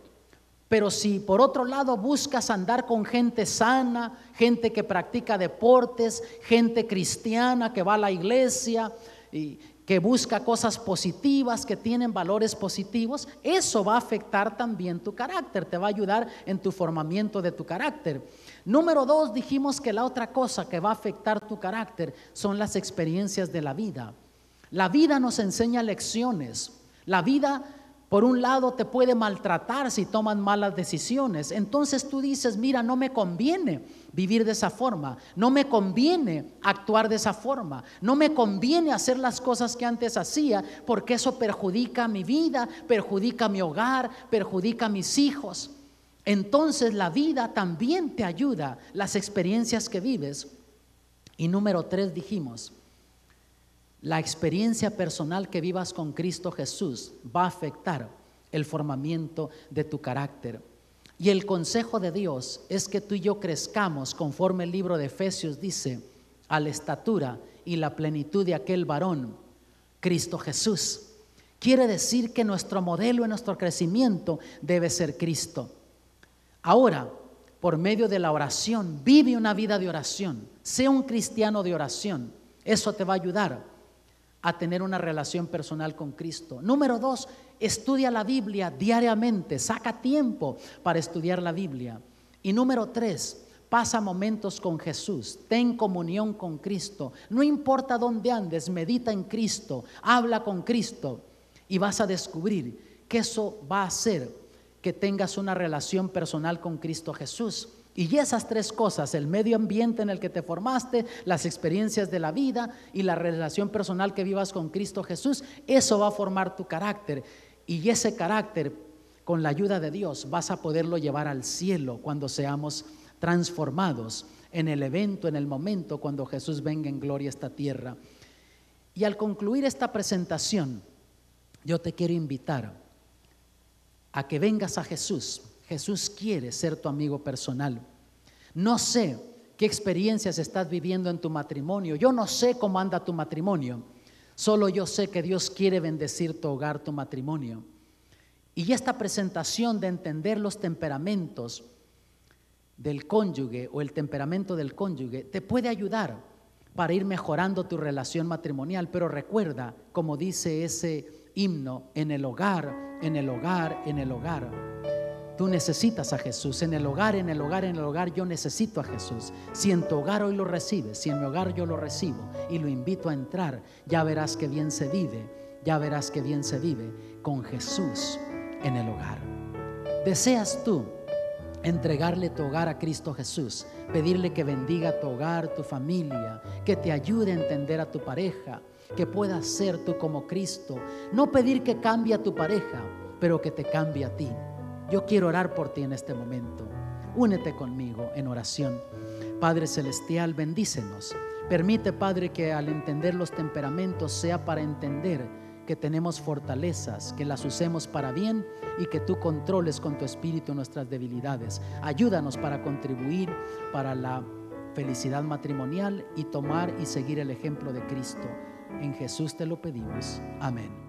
Pero si por otro lado buscas andar con gente sana, gente que practica deportes, gente cristiana que va a la iglesia y que busca cosas positivas, que tienen valores positivos, eso va a afectar también tu carácter, te va a ayudar en tu formamiento de tu carácter. Número dos, dijimos que la otra cosa que va a afectar tu carácter son las experiencias de la vida. La vida nos enseña lecciones. La vida, por un lado, te puede maltratar si toman malas decisiones. Entonces tú dices, mira, no me conviene vivir de esa forma, no me conviene actuar de esa forma, no me conviene hacer las cosas que antes hacía, porque eso perjudica mi vida, perjudica mi hogar, perjudica a mis hijos. Entonces la vida también te ayuda, las experiencias que vives. Y número 3 dijimos, la experiencia personal que vivas con Cristo Jesús va a afectar el formamiento de tu carácter. Y el consejo de Dios es que tú y yo crezcamos conforme el libro de Efesios dice, a la estatura y la plenitud de aquel varón, Cristo Jesús. Quiere decir que nuestro modelo en nuestro crecimiento debe ser Cristo. Ahora, por medio de la oración, vive una vida de oración, sea un cristiano de oración. Eso te va a ayudar a tener una relación personal con Cristo. Número 2, estudia la Biblia diariamente, saca tiempo para estudiar la Biblia. Y número 3, pasa momentos con Jesús, ten comunión con Cristo. No importa dónde andes, medita en Cristo, habla con Cristo y vas a descubrir que eso va a hacer que tengas una relación personal con Cristo Jesús. Y esas 3 cosas, el medio ambiente en el que te formaste, las experiencias de la vida y la relación personal que vivas con Cristo Jesús, eso va a formar tu carácter. Y ese carácter, con la ayuda de Dios, vas a poderlo llevar al cielo cuando seamos transformados en el evento, en el momento cuando Jesús venga en gloria a esta tierra. Y al concluir esta presentación, yo te quiero invitar a que vengas a Jesús. Jesús quiere ser tu amigo personal. No sé qué experiencias estás viviendo en tu matrimonio. Yo no sé cómo anda tu matrimonio. Solo yo sé que Dios quiere bendecir tu hogar, tu matrimonio. Y esta presentación de entender los temperamentos del cónyuge o el temperamento del cónyuge te puede ayudar para ir mejorando tu relación matrimonial. Pero recuerda, como dice ese himno, en el hogar, en el hogar, en el hogar. Tú necesitas a Jesús. En el hogar, en el hogar, en el hogar yo necesito a Jesús. Si en tu hogar hoy lo recibes, si en mi hogar yo lo recibo y lo invito a entrar, ya verás que bien se vive, ya verás que bien se vive con Jesús en el hogar. ¿Deseas tú entregarle tu hogar a Cristo Jesús? Pedirle que bendiga tu hogar, tu familia, que te ayude a entender a tu pareja, que puedas ser tú como Cristo. No pedir que cambie a tu pareja, pero que te cambie a ti. Yo quiero orar por ti en este momento. Únete conmigo en oración. Padre Celestial, bendícenos. Permite, Padre, que al entender los temperamentos sea para entender que tenemos fortalezas, que las usemos para bien y que tú controles con tu espíritu nuestras debilidades. Ayúdanos para contribuir para la felicidad matrimonial y tomar y seguir el ejemplo de Cristo. En Jesús te lo pedimos. Amén.